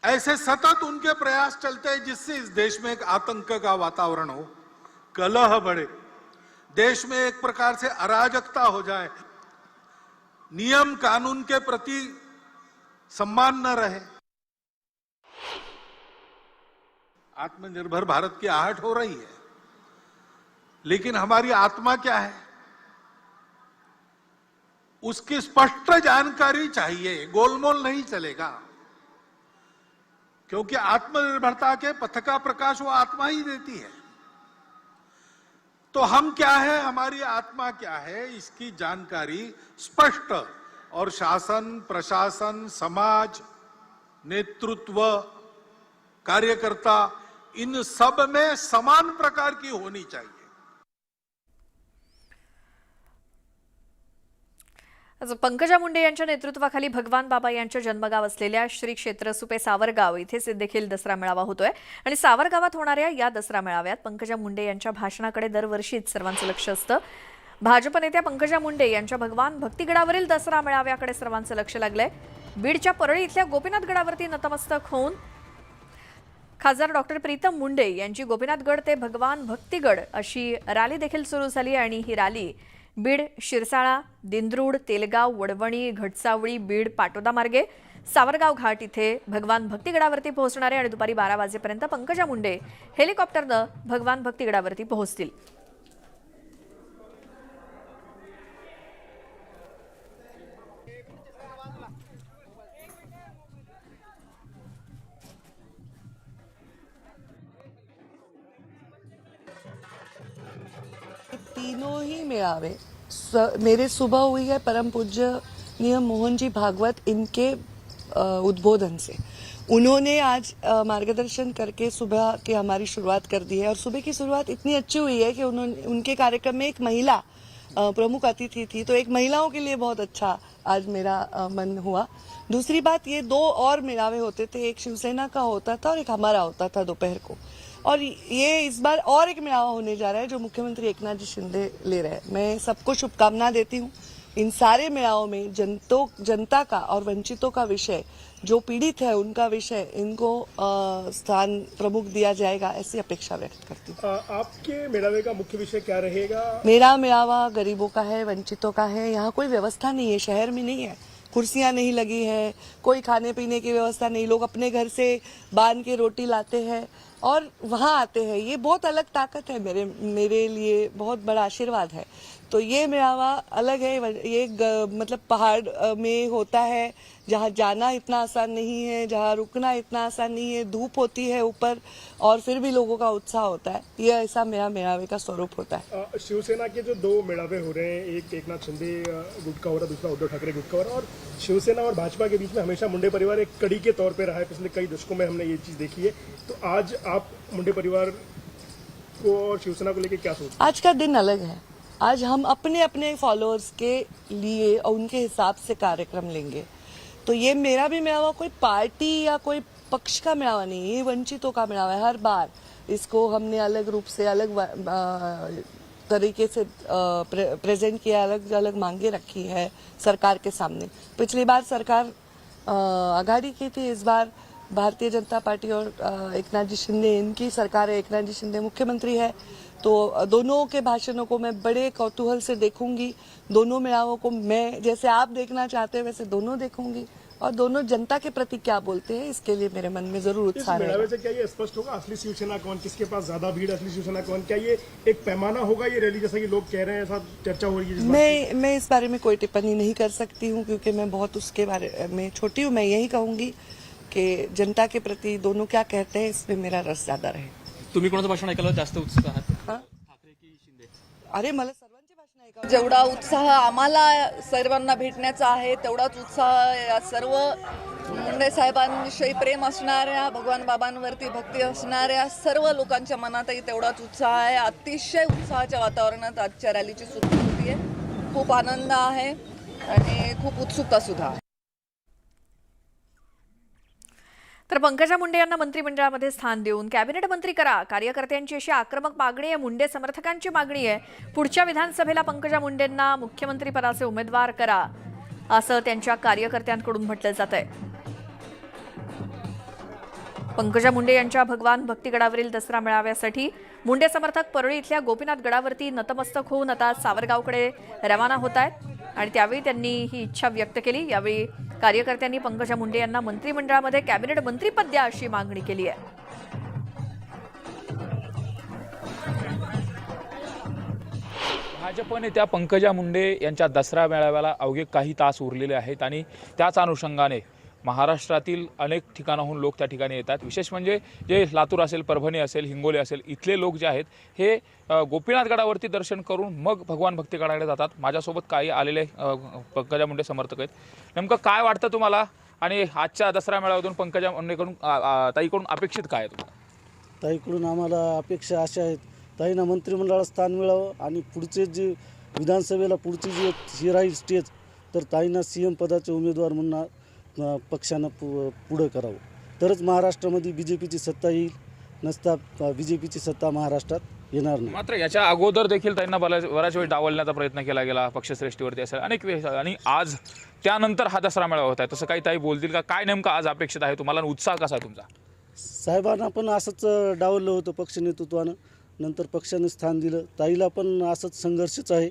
Speaker 14: ऐसे सतत उनके प्रयास चलते हैं जिससे इस देश में एक आतंक का वातावरण हो, कलह बढ़े, देश में एक प्रकार से अराजकता हो जाए, नियम कानून के प्रति सम्मान न रहे. आत्मनिर्भर भारत की आहट हो रही है, लेकिन हमारी आत्मा क्या है उसकी स्पष्ट जानकारी चाहिए. गोलमोल नहीं चलेगा, क्योंकि आत्मनिर्भरता के पथ का प्रकाश वो आत्मा ही देती है. तो हम क्या है, हमारी आत्मा क्या है, इसकी जानकारी स्पष्ट और शासन, प्रशासन, समाज, नेतृत्व, कार्यकर्ता, इन सब में समान प्रकार की होनी चाहिए।
Speaker 1: पंकजा मुंडे यांच्या नेतृत्वाखाली भगवान बाबा यांच्या जन्मगाव असलेल्या श्री क्षेत्र सुपे सावरगाव इथेच देखील दसरा मेळावा होतोय आणि सावरगावात होणाऱ्या या दसरा मेळाव्यात पंकजा मुंडे यांच्या भाषणाकडे दरवर्षीच सर्वांचं लक्ष असतं। भाजप नेत्या पंकजा मुंडे यांच्या भगवान भक्तिगडावरील दसरा मेळाव्याकडे सर्वांचं लक्ष लागलंय। बीडच्या परळी इथल्या गोपीनाथ गडावरती नतमस्तक होऊन खासदार डॉक्टर प्रीतम मुंडे यांची गोपीनाथगड ते भगवान भक्तिगड अशी रॅली देखील सुरू झाली आणि ही रॅली बीड, शिरसाळा, दिंद्रूड, तेलगाव, वडवणी, घटसावळी, बीड, पाटोदा मार्गे सावरगाव घाट इथे भगवान भक्तिगडावरती पोहोचणार आहे आणि दुपारी 12 वाजेपर्यंत पंकजा मुंडे हेलिकॉप्टरनं भगवान भक्तिगडावरती पोहोचतील।
Speaker 15: तीनों ही मेळावे मेरे सुबह हुई है परम पूज्य मोहन जी भागवत इनके उद्बोधन से। उन्होंने आज मार्गदर्शन करके सुबह की हमारी शुरुआत कर दी है और सुबह की शुरुआत इतनी अच्छी हुई है कि उनके कार्यक्रम में एक महिला प्रमुख अतिथि थी, तो एक महिलाओं के लिए बहुत अच्छा आज मेरा मन हुआ। दूसरी बात, ये 2 और मेळावे होते थे, एक शिवसेना का होता था और एक हमारा होता था दोपहर को, और ये इस बार और एक मेळावा होने जा रहा है जो मुख्यमंत्री एकनाथ जी शिंदे ले रहे हैं। मैं सबको शुभकामना देती हूँ। इन सारे मेळावों में जनता का और वंचितों का विषय, जो पीड़ित है उनका विषय, इनको स्थान प्रमुख दिया जाएगा, ऐसी अपेक्षा व्यक्त करती हूँ।
Speaker 9: आपके मेळावे का मुख्य विषय क्या रहेगा?
Speaker 15: मेरा मेळावा गरीबों का है, वंचितों का है। यहाँ कोई व्यवस्था नहीं है, शहर में नहीं है, कुर्सियां नहीं लगी है, कोई खाने पीने की व्यवस्था नहीं, लोग अपने घर से बांध के रोटी लाते हैं और वहाँ आते हैं। ये बहुत अलग ताकत है, मेरे लिए बहुत बड़ा आशीर्वाद है। तो ये मेळावा अलग है, ये मतलब पहाड़ में होता है जहाँ जाना इतना आसान नहीं है, जहाँ रुकना इतना आसान नहीं है, धूप होती है ऊपर और फिर भी लोगों का उत्साह होता है। ये ऐसा मेरा मेळावे का स्वरूप होता है।
Speaker 9: शिवसेना के जो 2 मेळावे हो रहे हैं, एक एकनाथ शिंदे गुट का हो रहा है, दूसरा उद्धव ठाकरे गुट का हो रहा है, और शिवसेना और भाजपा के बीच में हमेशा मुंडे परिवार एक कड़ी के तौर पर रहा है। पिछले कई दशकों में हमने ये चीज देखी है। तो आज आप मुंडे परिवार को और शिवसेना को लेकर क्या सोचते हैं?
Speaker 15: आज का दिन अलग है। आज हम अपने अपने फॉलोअर्स के लिए और उनके हिसाब से कार्यक्रम लेंगे। तो ये मेरा भी मेळावा कोई पार्टी या कोई पक्ष का मेळावा नहीं है, ये वंचितों का मेळावा है। हर बार इसको हमने अलग रूप से, अलग तरीके से प्रेजेंट किया, अलग अलग मांगे रखी है सरकार के सामने। पिछली बार सरकार आघाड़ी की थी, इस बार भारतीय जनता पार्टी और एकनाथ जी शिंदे, इनकी सरकार है, एकनाथ जी शिंदे मुख्यमंत्री है। तो दोनों के भाषणों को मैं बड़े कौतूहल से देखूंगी। दोनों मेळावों को मैं, जैसे आप देखना चाहते हैं वैसे दोनों देखूंगी, और दोनों जनता के प्रति क्या बोलते हैं इसके लिए मेरे मन में जरूर उत्साह है।
Speaker 9: मेळावे से क्या ये स्पष्ट होगा असली शिवसेना कौन, किसके पास ज्यादा भीड़, असली शिवसेना कौन? क्या ये एक पैमाना होगा ये रैली, जैसा कि लोग कह रहे हैं, ऐसा चर्चा हो रही है?
Speaker 15: मैं इस बारे में कोई टिप्पणी नहीं कर सकती हूँ, क्योंकि मैं बहुत उसके बारे में छोटी हूँ। मैं यही कहूंगी कि जनता के प्रति दोनों क्या कहते हैं इसमें मेरा रस ज्यादा रहे।
Speaker 3: तुम्ही कोणाचं भाषण ऐकायला जास्त उत्सुक आहात?
Speaker 15: अरे मला सर्वांचे भाषण ऐकावं।
Speaker 16: जेवढा उत्साह आम्हाला सर्वांना भेटण्याचा आहे, तेवढाच उत्साह या सर्व मुंडे साहेबांविषयी प्रेम असणाऱ्या, भगवान बाबांवरती भक्ती असणाऱ्या सर्व लोकांच्या मनातही तेवढाच उत्साह आहे। अतिशय उत्साहाच्या वातावरणात आजच्या रॅलीची सुरुवात होतीये। खूप आनंद आहे आणि खूप उत्सुकता सुद्धा आहे।
Speaker 1: तर पंकजा मुंडे यांना मंत्रिमंडळामध्ये स्थान देऊन कॅबिनेट मंत्री करा, कार्यकर्त्यांची अशी आक्रमक मागणी आहे, मुंडे समर्थकांची मागणी आहे। पुढच्या विधानसभेला पंकजा मुंडेंना मुख्यमंत्री पदाचे उमेदवार करा, असं त्यांच्या कार्यकर्त्यांकडून म्हटलं जातंय। पंकजा मुंडे यांच्या भगवान भक्तिगडावरील दसरा मेळाव्यासाठी मुंडे समर्थक परळी इथल्या गोपीनाथ गडावरती नतमस्तक होऊन आता सावरगावकडे रवाना होत आहेत आणि त्यावेळी त्यांनी ही इच्छा व्यक्त केली। यावेळी कार्यकर्त्यांनी पंकजा मुंडे यांना मंत्रिमंडळामध्ये कॅबिनेट मंत्रीपद द्या अशी मागणी केली आहे।
Speaker 10: भाजप नेत्या पंकजा मुंडे यांच्या दसरा मेळाव्याला अवघे काही तास उरलेले आहेत आणि त्याच अनुषंगाने महाराष्ट्रातील अनेक ठिकाणाहून लोक त्या ठिकाणी येतात. विशेष म्हणजे जे लातूर असेल, परभणी असेल, हिंगोली असेल, इथले लोक जे आहेत हे गोपीनाथगडावरती दर्शन करून मग भगवान भक्तीगडाकडे जातात. माझ्यासोबत काही आलेले पंकजा मुंडे समर्थक आहेत. नेमकं काय वाटतं तुम्हाला आणि आजच्या दसरा मेळाव्यातून पंकजा मुंडेकडून ताईकडून अपेक्षित काय आहे तुम्हाला?
Speaker 7: ताईकडून आम्हाला अपेक्षा अशा आहेत, ताईंना मंत्रिमंडळात स्थान मिळावं आणि पुढचे जे विधानसभेला पुढची जी ही राहील स्टेज, तर ताईंना CM पदाचे उमेदवार म्हणून पक्षानं पुढं करावं, तरच महाराष्ट्रामध्ये BJPची सत्ता येईल. नसता BJPची सत्ता महाराष्ट्रात येणार नाही.
Speaker 10: मात्र याच्या अगोदर देखील त्यांना बराच वेळ डावलण्याचा प्रयत्न केला गेला, पक्षश्रेष्ठीवरती असेल अनेक वेळेस, आणि आज त्यानंतर हा दसरा मेळावा होत आहे. तसं काही ताई बोलतील का? काय नेमकं आज अपेक्षित आहे तुम्हाला? उत्साह कसा आहे तुमचा?
Speaker 7: साहेबांना पण असंच डावललं होतं पक्ष नेतृत्वानं, नंतर पक्षाने स्थान दिलं. ताईला पण असंच संघर्षच आहे,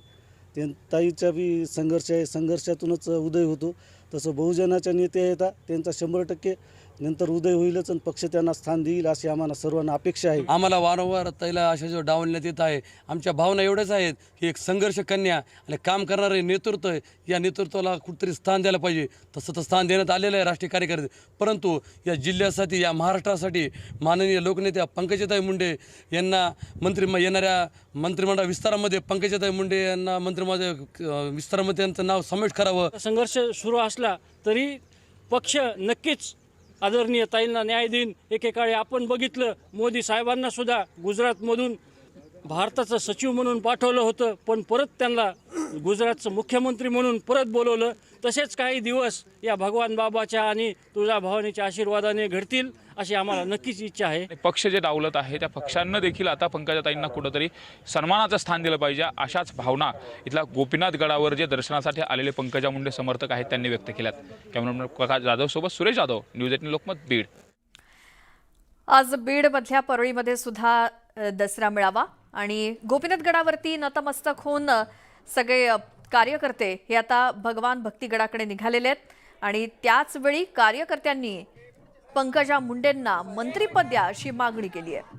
Speaker 7: ताईचा बी संघर्ष आहे, संघर्षातूनच उदय होतो. तसं बहुजनाच्या नेते येतात, त्यांचा 100% नंतर उदय होईलच आणि पक्ष त्यांना स्थान देईल अशी आम्हाला सर्वांना अपेक्षा आहे.
Speaker 17: आम्हाला वारंवार ताईला अशा जो डावलण्यात येत आहे, आमच्या भावना एवढ्याच आहेत की एक संघर्ष कन्या आणि काम करणारे नेतृत्व आहे, या नेतृत्वाला कुठेतरी स्थान द्यायला पाहिजे. तसं तर स्थान देण्यात आलेलं आहे राष्ट्रीय कार्यकर्ते, परंतु या जिल्ह्यासाठी, या महाराष्ट्रासाठी माननीय लोकनेत्या पंकजाताई मुंडे यांना येणाऱ्या मंत्रिमंडळ विस्तारामध्ये पंकजाताई मुंडे यांना मंत्रिमंडळ विस्तारामध्ये त्यांचं नाव समावेश करावं.
Speaker 18: संघर्ष सुरू असला तरी पक्ष नक्कीच आदरणीय ताईंना न्याय देईन. एकेकाळी आपण बघितलं, मोदी साहेबांना सुद्धा गुजरातमधून भारताचं सचिव म्हणून पाठवलं होतं, पण परत त्यांना गुजरातचं मुख्यमंत्री म्हणून परत बोलवलं. तसेच काही दिवस या भगवान बाबाच्या आणि तुळजाभवानीच्या आशीर्वादाने घडतील अशी आम्हाला नक्कीच इच्छा आहे.
Speaker 10: पक्ष जे डावलत आहे त्या पक्षांना देखील आता पंकजाताईंना कुठंतरी सन्मानाचं स्थान दिलं पाहिजे, अशाच भावना इथल्या गोपीनाथगडावर जे दर्शनासाठी आलेले पंकजा मुंडे समर्थक आहेत त्यांनी व्यक्त केल्यात. कॅमेरामॅन प्रकाश जाधव सोबत सुरेश जाधव, न्यूज 18 लोकमत, बीड.
Speaker 1: आज बीडमधल्या परळीमध्ये सुद्धा दसरा मेळावा आणि गोपीनाथगडावरती नतमस्तक होऊन सगळे कार्यकर्ते हे आता भगवान भक्तीगडाकडे निघालेले आहेत आणि त्याच वेळी कार्यकर्त्यांनी पंकजा मुंडेंना मंत्रिपद द्या अशी मागणी केली आहे.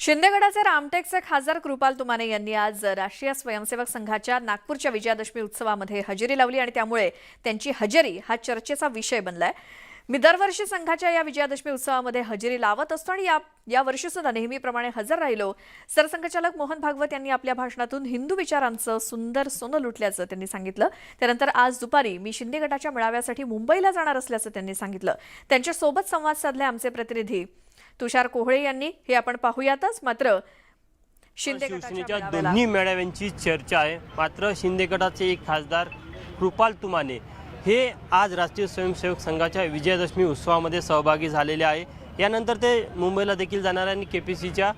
Speaker 1: शिंदेगडाचे रामटेकचे खासदार कृपाल तुमाने यांनी आज राष्ट्रीय स्वयंसेवक संघाच्या नागपूरच्या विजयादशमी उत्सवामध्ये हजेरी लावली आणि त्यामुळे त्यांची हजेरी हा चर्चेचा विषय बनलाय. मी दरवर्षी संघाच्या या विजयादशमी उत्सवामध्ये हजेरी लावत असतो आणि या वर्षी सुद्धा नेहमीप्रमाणे हजर राहिलो. सरसंघचालक मोहन भागवत यांनी आपल्या भाषणातून हिंदू विचारांचं सुंदर सोनं लुटल्याचं त्यांनी सांगितलं. त्यानंतर आज दुपारी मी शिंदे गटाच्या मेळाव्यासाठी मुंबईला जाणार असल्याचं त्यांनी सांगितलं. त्यांच्यासोबत संवाद साधले आमचे प्रतिनिधी तुषार कोहळे यांनी, हे आपण पाहूयातच. मात्र
Speaker 19: शिवसेनेच्या दोन्ही मेळाव्यांची चर्चा आहे. मात्र शिंदे गटाचे एक खासदार कृपाल तुमाने हे आज राष्ट्रीय स्वयंसेवक संघाच्या विजयादशमी उत्सवामध्ये सहभागी झालेले आहे. यानंतर ते मुंबईला देखील जाणार आहे आणि KPCच्या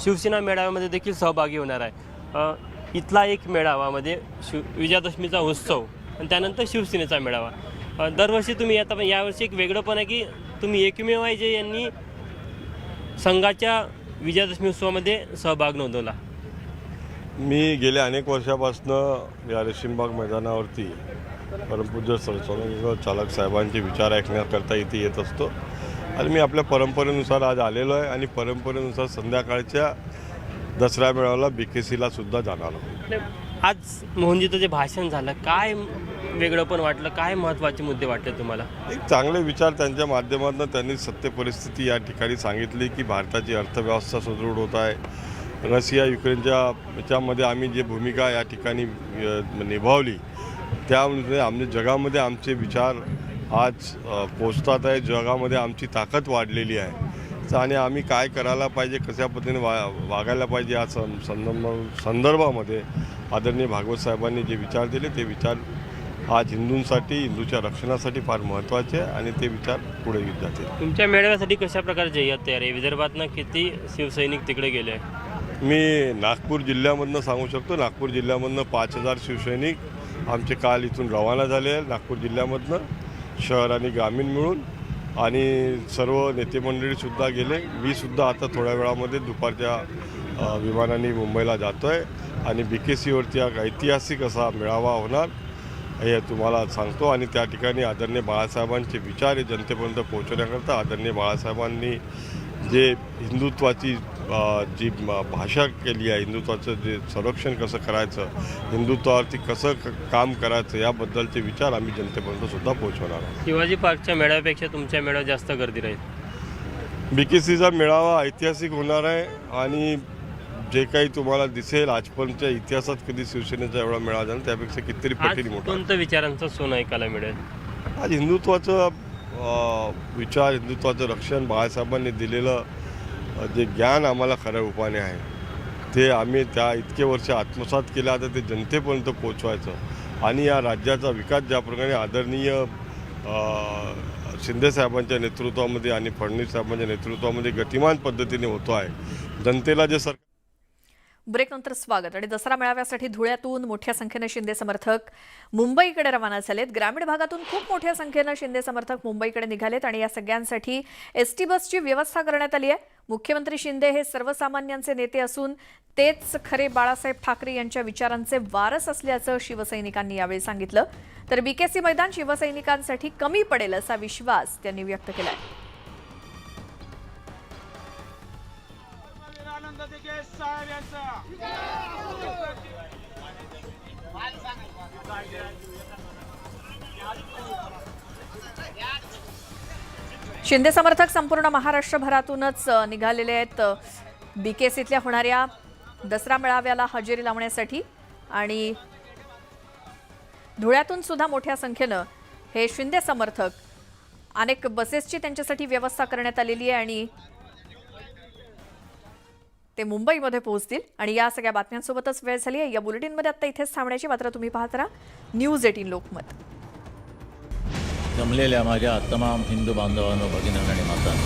Speaker 19: शिवसेना मेळाव्यामध्ये देखील सहभागी होणार आहे. इथला एक मेळावामध्ये विजयादशमीचा उत्सव आणि त्यानंतर शिवसेनेचा मेळावा. दरवर्षी तुम्ही आता यावर्षी एक वेगळं पण आहे की तुम्ही एकमेव आहे जे यांनी संघाच्या विजयादशमी उत्सवामध्ये सहभाग नोंदवला.
Speaker 20: मी गेल्या अनेक वर्षापासून या रेशीमबाग मैदानावरती परमपूज्य सरसंघ चालक साहेबांचे विचार ऐकण्याकरता इथे येत असतो आणि मी आपल्या परंपरेनुसार आज आलेलो आहे आणि परंपरेनुसार संध्याकाळच्या दसरा मेळाव्याला BKCला सुद्धा जाणार आहोत.
Speaker 19: आज मोहनजीचं जे भाषण झालं, काय वेगळं पण वाटलं, काय महत्त्वाचे मुद्दे वाटले तुम्हाला?
Speaker 20: एक चांगले विचार त्यांच्या माध्यमातून त्यांनी सत्य परिस्थिती या ठिकाणी सांगितली की भारताची अर्थव्यवस्था सुदृढ होत आहे. रशिया युक्रेनच्या याच्यामध्ये आम्ही जी भूमिका या ठिकाणी निभावली त्यामुळे आमच्या जगामध्ये आमचे विचार आज पोचतात आहे, जगामध्ये आमची ताकद वाढलेली आहे आणि आम्ही काय करायला पाहिजे, कशा पद्धतीने वागायला पाहिजे या संदर्भामध्ये आदरणीय भागवत साहेबांनी जे विचार दिले ते विचार आज हिंदूंसाठी, हिंदूच्या रक्षणासाठी फार महत्त्वाचे आहे आणि ते विचार पुढे येत जातील.
Speaker 19: तुमच्या मेळाव्यासाठी कशा प्रकारचे जय्यत तयार आहे? विदर्भातनं किती शिवसैनिक तिकडे गेले आहे?
Speaker 20: मी नागपूर जिल्ह्यामधनं सांगू शकतो. नागपूर जिल्ह्यामधनं 5000 शिवसैनिक आमचे काल इथून रवाना झाले आहे नागपूर जिल्ह्यामधनं, शहर आणि ग्रामीण मिळून, आणि सर्व नेते मंडळीसुद्धा गेले. मी सुद्धा आता थोड्या वेळामध्ये दुपारच्या विमानाने मुंबईला जातो आहे आणि BKCवरती हा ऐतिहासिक असा मेळावा होणार हे तुम्हाला सांगतो. आणि त्या ठिकाणी आदरणीय बाळासाहेबांचे विचार हे जनतेपर्यंत पोहोचवण्याकरता आदरणीय बाळासाहेबांनी जे हिंदुत्वाची जी भाषा केली आहे, हिंदुत्वाचं जे संरक्षण कसं करायचं, हिंदुत्वावरती कसं काम करायचं याबद्दलचे विचार आम्ही जनतेपर्यंत सुद्धा पोहोचवणार आहोत.
Speaker 19: शिवाजी पार्कच्या मेळाव्यापेक्षा तुमच्या मेळाव्यात जास्त गर्दी राहील.
Speaker 20: BKCचा मेळावा ऐतिहासिक होणार आहे आणि जे काही तुम्हाला दिसेल आजपर्यंतच्या इतिहासात कधी शिवसेनेचा एवढा मेळावा झाला त्यापेक्षा कितीतरी पटीने मोठा.
Speaker 19: कोणत्या विचारांचं सोनं ऐकायला मिळेल?
Speaker 20: आज हिंदुत्वाचं विचार, हिंदुत्वाचं रक्षण, बाळासाहेबांनी दिलेलं जे ज्ञान आम्हाला खऱ्या रूपाने आहे ते आम्ही त्या इतके वर्ष आत्मसात केलं. आता ते जनतेपर्यंत पोचवायचं आणि या राज्याचा विकास ज्या प्रकारे आदरणीय शिंदेसाहेबांच्या नेतृत्वामध्ये आणि फडणवीस साहेबांच्या नेतृत्वामध्ये गतिमान पद्धतीने होतो आहे, जनतेला जे सरकार.
Speaker 1: ब्रेकनंतर स्वागत. आणि दसरा मेळाव्यासाठी धुळ्यातून मोठ्या संख्येने शिंदे समर्थक मुंबईकडे रवाना झालेत. ग्रामीण भागातून खूप मोठ्या संख्येने शिंदे समर्थक मुंबईकडे निघालेत आणि या सगळ्यांसाठी एसटी बसची व्यवस्था करण्यात आली आहे. मुख्यमंत्री शिंदे हे सर्वसामान्यांचे नेते असून तेच खरे बाळासाहेब ठाकरे यांच्या विचारांचे वारस असल्याचं शिवसैनिकांनी यावेळी सांगितलं. तर BKC मैदान शिवसैनिकांसाठी कमी पडेल असा विश्वास त्यांनी व्यक्त केलाय. शिंदे समर्थक संपूर्ण महाराष्ट्रभरातूनच निघालेले आहेत BKCतल्या होणाऱ्या दसरा मेळाव्याला हजेरी लावण्यासाठी. आणि धुळ्यातून सुद्धा मोठ्या संख्येनं हे शिंदे समर्थक, अनेक बसेसची त्यांच्यासाठी व्यवस्था करण्यात आलेली आहे आणि ते मुंबईमध्ये पोहोचतील. आणि या सगळ्या बातम्यांसोबतच वेळ झाली आहे या बुलेटिनमध्ये आता इथेच थांबण्याची. मात्र तुम्ही पाहत राहा न्यूज 18 लोकमत.
Speaker 21: जमलेल्या माझ्या तमाम हिंदू बांधवांनो, भगिनींनो आणि मातांनो,